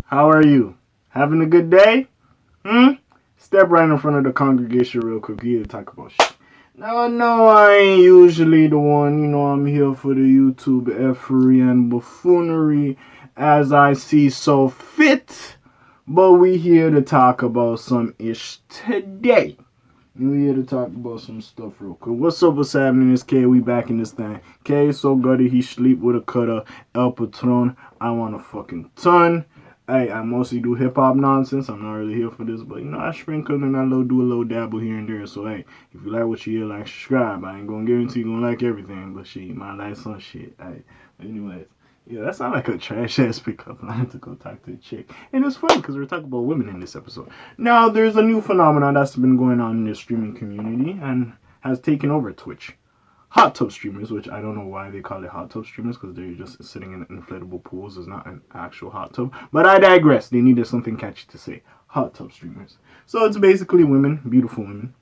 How are you? Having a good day? Step right in front of the congregation real quick. We need to talk about shit. Now, no, I ain't usually the one. I'm here for the YouTube effery and buffoonery as I see so fit. But we here to talk about some ish today. We here to talk about some stuff real quick. What's up, what's happening? It's K. We back in this thing. K so gutty, he sleep with a cutter. El Patron, I want a fucking ton. Hey, I mostly do hip hop nonsense. I'm not really here for this, but I sprinkle and do a little dabble here and there. So hey, if you like what you hear, like, subscribe. I ain't gonna guarantee you gonna like everything, but shit, you might like some shit. Hey, anyways, yeah, that sounds like a trash ass pickup line to go talk to a chick. And it's funny because we're talking about women in this episode. Now, there's a new phenomenon that's been going on in the streaming community and has taken over Twitch. Hot tub streamers, which I don't know why they call it hot tub streamers, because they're just sitting in inflatable pools. It's not an actual hot tub. But I digress. They needed something catchy to say. Hot tub streamers. So it's basically women, beautiful women,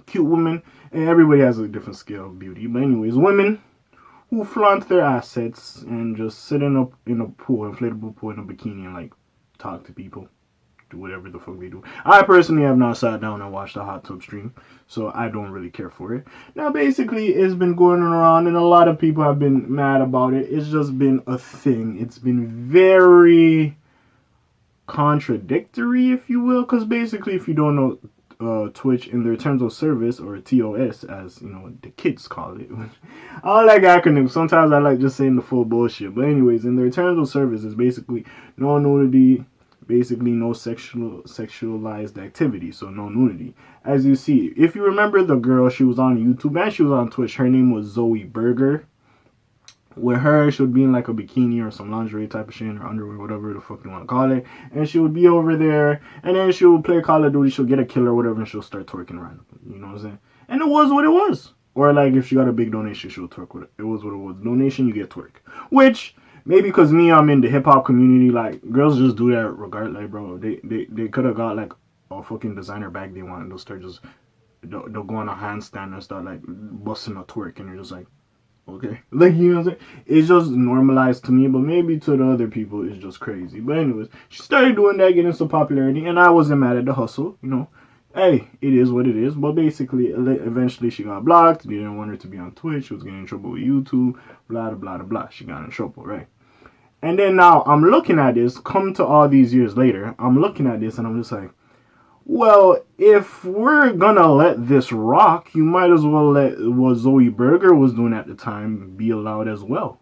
cute women, and everybody has a different scale of beauty. But anyways, women who flaunt their assets and just sit in a pool, inflatable pool in a bikini and like talk to people. Do whatever the fuck they do. I personally have not sat down and watched a hot tub stream, so I don't really care for it. Now, basically, it's been going around, and a lot of people have been mad about it. It's just been a thing. It's been very contradictory, if you will, because basically, if you don't know Twitch in their terms of service, or TOS, as the kids call it. I don't like acronyms. Sometimes I like just saying the full bullshit. But anyways, in their terms of service, is basically no nudity. Basically, no sexualized activity, so no nudity. As you see, if you remember the girl, she was on YouTube and she was on Twitch. Her name was Zoe Berger. With her, she would be in like a bikini or some lingerie type of shit, or underwear, whatever the fuck you want to call it. And she would be over there, and then she would play Call of Duty. She'll get a kill or whatever, and she'll start twerking around. You know what I'm saying? And it was what it was. Or like if she got a big donation, she'll twerk with it. It was what it was. Donation, you get twerk. Which maybe because me, I'm in the hip hop community. Like girls just do that regardless, like, bro. They could have got like a fucking designer bag they want, and they'll start just they'll go on a handstand and start like busting a twerk, and you're just like, okay, like, you know what I'm saying? It's just normalized to me, but maybe to the other people it's just crazy. But anyways, she started doing that, getting some popularity, and I wasn't mad at the hustle. Hey, it is what it is. But basically, eventually she got blocked. They didn't want her to be on Twitch. She was getting in trouble with YouTube. Blah, blah, blah, blah. She got in trouble, right? And then now I'm looking at this, come to all these years later, I'm looking at this and I'm just like, well, if we're gonna let this rock, you might as well let what Zoe Berger was doing at the time be allowed as well.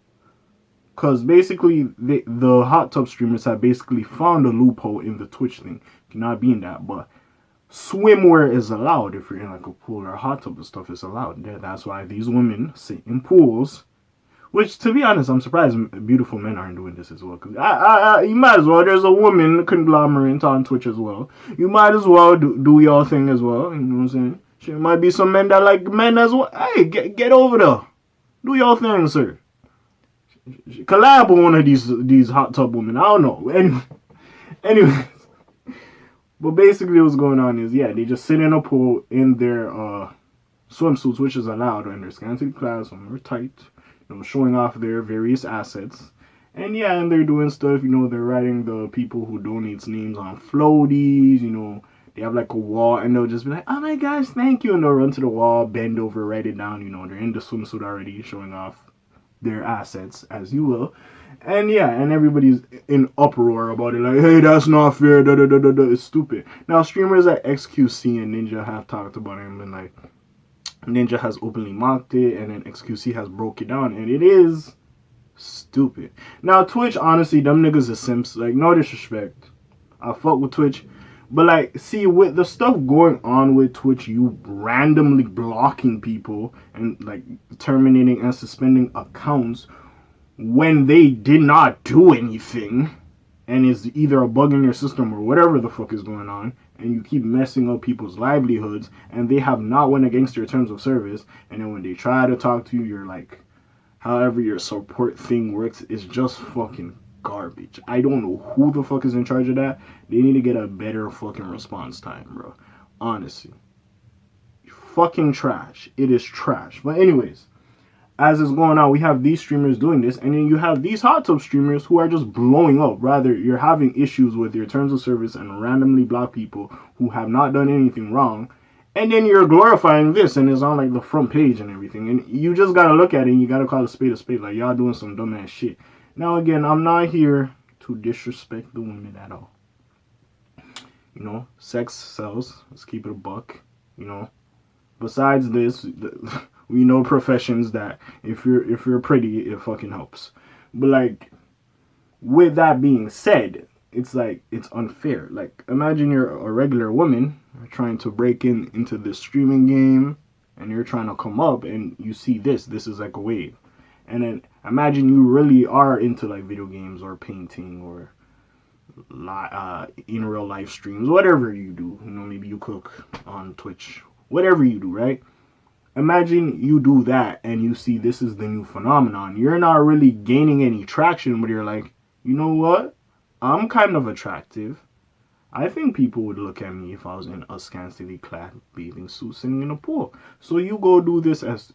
Because basically, the hot tub streamers have basically found a loophole in the Twitch thing. Not being that, but swimwear is allowed if you're in like a pool or a hot tub and stuff is allowed. That's why these women sit in pools. Which, to be honest, I'm surprised beautiful men aren't doing this as well. Cause you might as well. There's a woman conglomerate on Twitch as well. You might as well do your thing as well. You know what I'm saying? There might be some men that like men as well. Hey, get over there. Do your thing, sir. Collab with one of these hot tub women. I don't know. Anyway. But basically what's going on is, yeah, they just sit in a pool in their swimsuits, which is allowed, and their scanty clothes, some are tight, showing off their various assets. And yeah, and they're doing stuff, they're writing the people who donates names on floaties, they have like a wall, and they'll just be like, oh my gosh, thank you, and they'll run to the wall, bend over, write it down, they're in the swimsuit already, showing off their assets, as you will. And yeah, and everybody's in uproar about it, like, hey, that's not fair, da da da da da. It's stupid. Now, streamers like XQC and Ninja have talked about it, and like, Ninja has openly mocked it, and then XQC has broke it down, and it is stupid. Now, Twitch, honestly, them niggas is simps. Like, no disrespect, I fuck with Twitch, but like, see, with the stuff going on with Twitch, you randomly blocking people and like terminating and suspending accounts when they did not do anything, and is either a bug in your system or whatever the fuck is going on, and you keep messing up people's livelihoods, and they have not went against your terms of service, and then when they try to talk to you, you're like, however your support thing works is just fucking garbage. I don't know who the fuck is in charge of that. They need to get a better fucking response time, bro. Honestly. Fucking trash. It is trash. But anyways, as it's going on, we have these streamers doing this, and then you have these hot tub streamers who are just blowing up. Rather, you're having issues with your terms of service and randomly block people who have not done anything wrong, and then you're glorifying this, and it's on like the front page and everything, and you just gotta look at it and you gotta call a spade a spade. Like, y'all doing some dumbass shit. Now again, I'm not here to disrespect the women at all. You know, sex sells. Let's keep it a buck. You know, besides this, we know professions that if you're pretty, it fucking helps. But like, with that being said, it's like, it's unfair. Like, imagine you're a regular woman trying to break into this streaming game, and you're trying to come up, and you see this is like a wave. And then imagine you really are into like video games or painting or in real life streams, whatever you do. You know, maybe you cook on Twitch, whatever you do, right? Imagine you do that and you see this is the new phenomenon. You're not really gaining any traction, but you're like, you know what? I'm kind of attractive. I think people would look at me if I was in a scantily clad bathing suit sitting in a pool. So you go do this as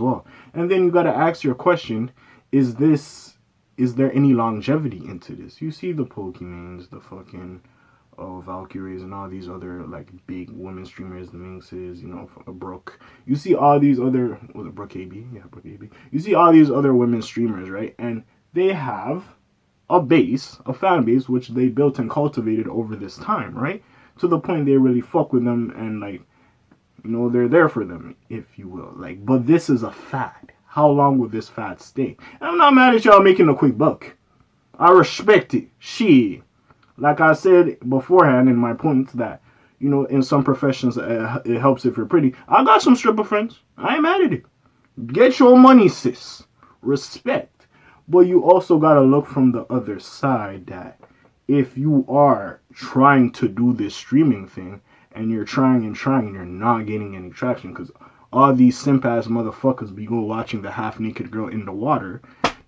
well. And then you gotta ask your question, is there any longevity into this? You see the Pokemans, the fucking Valkyries, and all these other like big women streamers, the Minxes, you know, Brooke. You see all these other, was it Brooke AB? Yeah, Brooke AB. You see all these other women streamers, right? And they have a fan base, which they built and cultivated over this time, right? To the point they really fuck with them and like, you know, they're there for them, if you will. Like, but this is a fad. How long will this fad stay? And I'm not mad at y'all making a quick buck. I respect it. Shit. Like I said beforehand in my points that, you know, in some professions it helps if you're pretty. I got some stripper friends. I ain't mad at it. Get your money, sis. Respect. But you also got to look from the other side that if you are trying to do this streaming thing and you're trying and you're not getting any traction because all these simp ass motherfuckers be go watching the half naked girl in the water,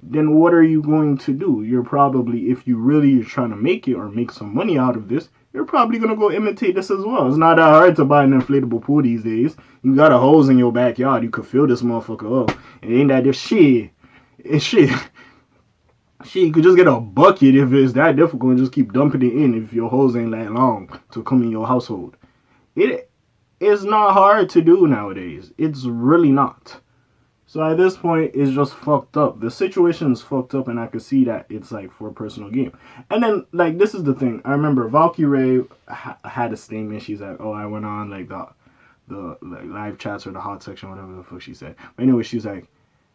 then what are you going to do? You're probably, if you really are trying to make it or make some money out of this, you're probably going to go imitate this as well. It's not that hard to buy an inflatable pool these days. You got a hose in your backyard. You could fill this motherfucker up. It ain't that this shit. It's shit. Shit, you could just get a bucket if it's that difficult and just keep dumping it in if your hose ain't that long to come in your household. It is not hard to do nowadays. It's really not. So at this point, it's just fucked up. The situation is fucked up, and I could see that it's like for a personal game. And then, like, this is the thing. I remember Valkyrie had a statement. She's like, oh, I went on like the like live chats or the hot section, whatever the fuck she said. But anyway, she's like,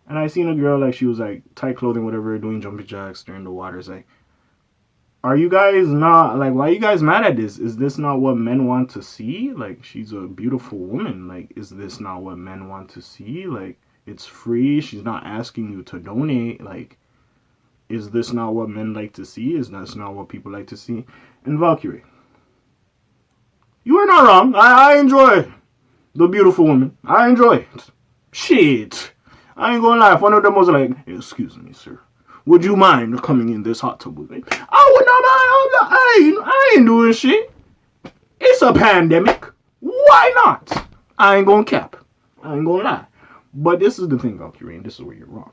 and I seen a girl, like, she was like tight clothing, whatever, doing jumping jacks during the water. It's like, are you guys not, like, why are you guys mad at this? Is this not what men want to see? Like, she's a beautiful woman. Like, is this not what men want to see? Like, it's free. She's not asking you to donate. Like, is this not what men like to see? Is this not what people like to see? And Valkyrie, you are not wrong. I enjoy the beautiful woman. I enjoy it. Shit. I ain't gonna lie. If one of them was like, excuse me, sir, would you mind coming in this hot tub with me? I would not mind. I ain't doing shit. It's a pandemic. Why not? I ain't gonna cap. I ain't gonna lie. But this is the thing, Valkyrie, and this is where you're wrong.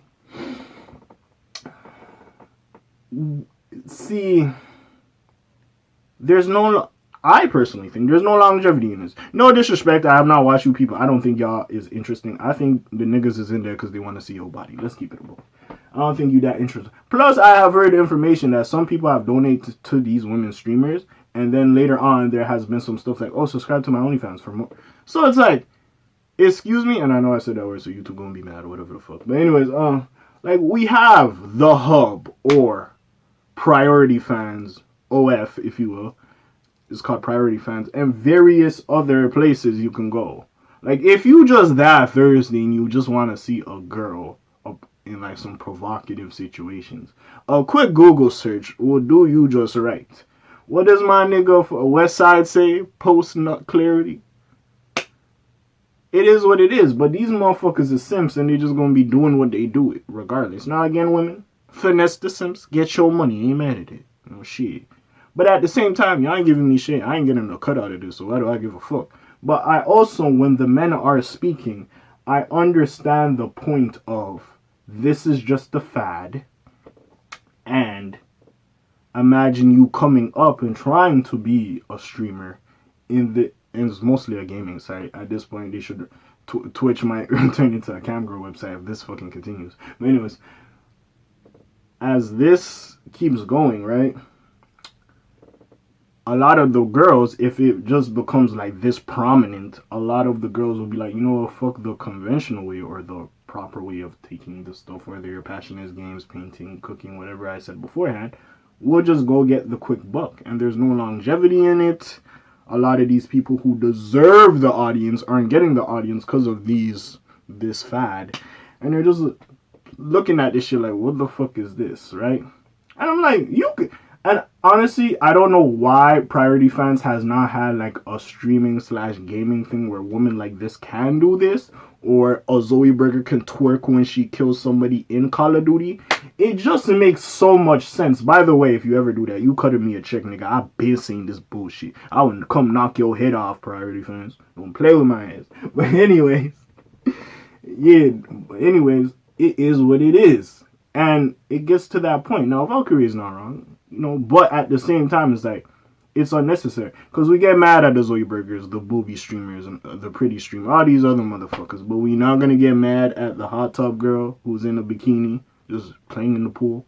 See, I personally think there's no longevity in this. No disrespect, I have not watched you people. I don't think y'all is interesting. I think the niggas is in there because they want to see your body. Let's keep it above. I don't think you that interesting. Plus, I have heard information that some people have donated to these women streamers, and then later on, there has been some stuff like, oh, subscribe to my OnlyFans for more. So it's like, excuse me, and I know I said that word, so YouTube gonna be mad or whatever the fuck. But anyways, like, we have the hub or priority fans, OF, if you will. It's called priority fans, and various other places you can go. Like, if you just that thirsty and you just want to see a girl up in like some provocative situations, a quick Google search will do you just right. What does my nigga for West Side say? Post nut clarity. It is what it is, but these motherfuckers are simps, and they just gonna be doing what they do it regardless. Now again, women, finesse the simps, get your money, ain't mad at it. No shit. But at the same time, y'all ain't giving me shit. I ain't getting a cut out of this, so why do I give a fuck? But I also, when the men are speaking, I understand the point of this is just a fad, and imagine you coming up and trying to be a streamer and it's mostly a gaming site. At this point, they should Twitch might turn into a camgirl website if this fucking continues. But anyways, as this keeps going, right? A lot of the girls, if it just becomes like this prominent, a lot of the girls will be like, you know what, fuck the conventional way or the proper way of taking the stuff, whether your passion is games, painting, cooking, whatever I said beforehand. We'll just go get the quick buck, and there's no longevity in it. A lot of these people who deserve the audience aren't getting the audience because of this fad, and they're just looking at this shit like, what the fuck is this, right? And I'm like, you could. And honestly, I don't know why Priority Fans has not had like a streaming / gaming thing where women like this can do this, or a Zoe Burger can twerk when she kills somebody in Call of Duty. It just makes so much sense. By the way, if you ever do that, you cutting me a check, nigga. I've been saying this bullshit. I would come knock your head off, Priority Fans. Don't play with my ass. But anyways, yeah. Anyways, it is what it is, and it gets to that point. Now, Valkyrie is not wrong. You know, but at the same time, it's like, it's unnecessary. Because we get mad at the Zoe Burgers, the booby streamers, and the pretty streamers, all these other motherfuckers. But we not going to get mad at the hot tub girl who's in a bikini just playing in the pool.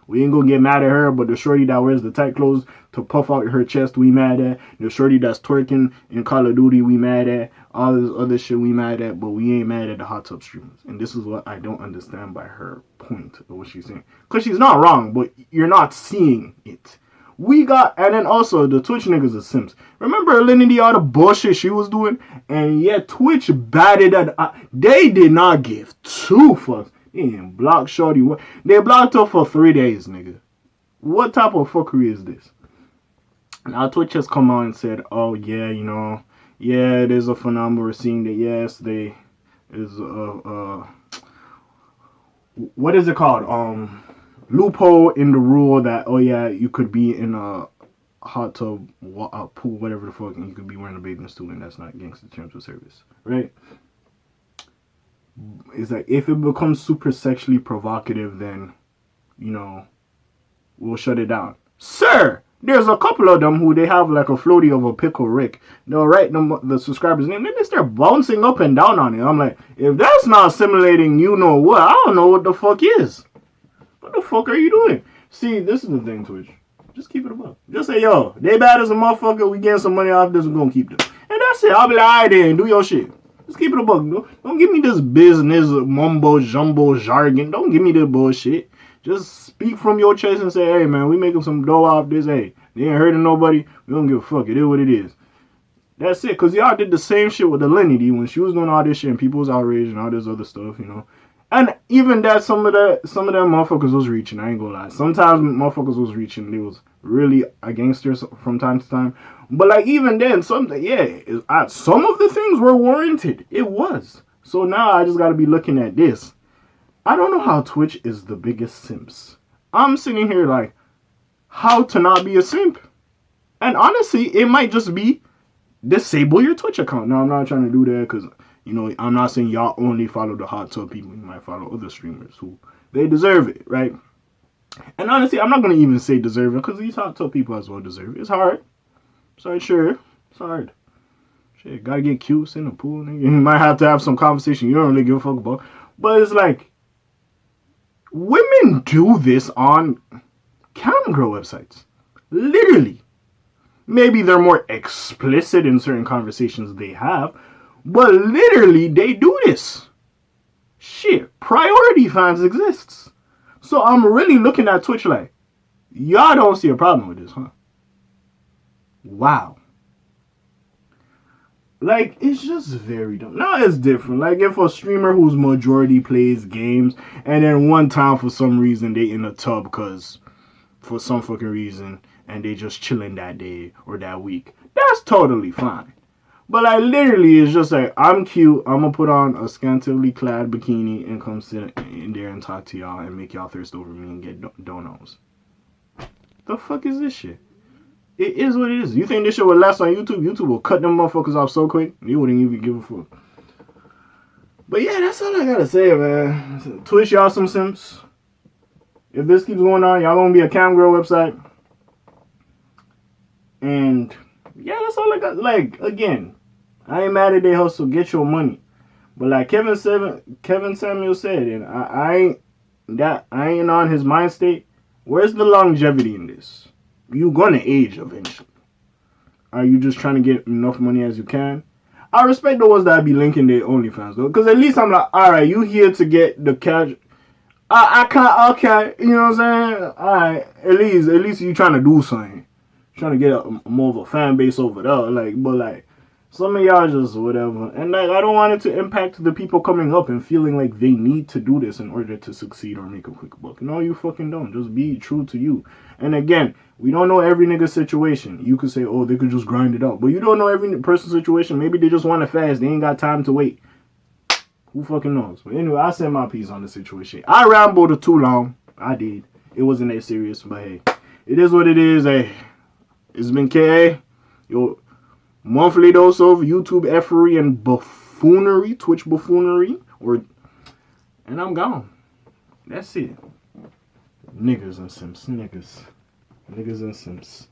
We ain't going to get mad at her, but the shorty that wears the tight clothes to puff out her chest, we mad at. The shorty that's twerking in Call of Duty, we mad at. All this other shit we mad at, but we ain't mad at the hot tub streamers. And this is what I don't understand by her point of what she's saying. Because she's not wrong, but you're not seeing it. We got, and then also the Twitch niggas are Simps. Remember Alinity, all the bullshit she was doing? And yet Twitch batted at, they did not give two fucks. They didn't block shorty. They blocked her for 3 days, nigga. What type of fuckery is this? Now Twitch has come out and said, oh yeah, you know, yeah, there's a phenomenon. We're seeing that, yes, they is what is it called? Loophole in the rule that, oh yeah, you could be in a hot tub, pool, whatever the fuck, and you could be wearing a bathing suit, and that's not gangster terms of service, right? It's like, if it becomes super sexually provocative, then, you know, we'll shut it down. Sir! There's a couple of them who they have like a floaty of a pickle Rick. They'll write them the subscriber's name, then they start bouncing up and down on it. I'm like, if that's not simulating you know what, I don't know what the fuck is. What the fuck are you doing? See, this is the thing, Twitch. Just keep it above. Just say, yo, they bad as a motherfucker, we getting some money off this, we're gonna keep them. And that's it. I'll be like, alright then, do your shit. Just keep it above. Don't give me this business mumbo jumbo jargon. Don't give me this bullshit. Just speak from your chest and say, hey man, we making some dough off this. Hey, they ain't hurting nobody. We don't give a fuck. It is what it is. That's it. Because y'all did the same shit with Alinity when she was doing all this shit and people was outraged and all this other stuff, you know. And even that, some of them motherfuckers was reaching. I ain't gonna lie. Sometimes motherfuckers was reaching. They was really a gangster from time to time. But like even then, some of the things were warranted. It was. So now I just got to be looking at this. I don't know how Twitch is the biggest simps. I'm sitting here like, how to not be a simp? And honestly, it might just be disable your Twitch account. Now, I'm not trying to do that because, you know, I'm not saying y'all only follow the hot tub people. You might follow other streamers who, they deserve it, right? And honestly, I'm not going to even say deserve it because these hot tub people as well deserve it. It's hard. Sorry, sure. It's hard. Shit, gotta get cute in the pool. Nigga. You might have to have some conversation you don't really give a fuck about. But it's like, women do this on camgirl websites. Literally. Maybe they're more explicit in certain conversations they have, but literally they do this. Shit, Priority Fans exists. So I'm really looking at Twitch like, y'all don't see a problem with this, huh? Wow. Like, it's just very dumb. Now it's different. Like, if a streamer whose majority plays games, and then one time for some reason they in a tub because for some fucking reason, and they just chilling that day or that week, that's totally fine. But like, literally, it's just like, I'm cute, I'm gonna put on a scantily clad bikini and come sit in there and talk to y'all and make y'all thirst over me and get donuts. The fuck is this shit? It is what it is. You think this shit would last on YouTube? YouTube will cut them motherfuckers off so quick, you wouldn't even give a fuck. But yeah, that's all I gotta say, man. Twitch, y'all some simps. If this keeps going on, y'all gonna be a cam girl website. And yeah, that's all I got. Like, again, I ain't mad at they hustle. Get your money. But like Kevin Samuel said, and I ain't on his mind state. Where's the longevity in this? You gonna age eventually. Are you just trying to get enough money as you can? I respect the ones that be linking their OnlyFans though, because at least I'm like, all right, you here to get the cash. I can't, okay, you know what I'm saying? All right, at least you trying to do something, trying to get more of a fan base over there, like, but like, some of y'all just whatever, and like, I don't want it to impact the people coming up and feeling like they need to do this in order to succeed or make a quick buck. No, you fucking don't. Just be true to you. And again, we don't know every nigga's situation. You could say, oh, they could just grind it out, but you don't know every person's situation. Maybe they just want to fast. They ain't got time to wait. Who fucking knows? But anyway, I said my piece on the situation. I rambled too long. I did. It wasn't that serious, but hey, it is what it is. Hey, it's been K.A. Your monthly dose of YouTube effery and buffoonery, Twitch buffoonery, and I'm gone. That's it. Niggas and simps. Niggas and simps.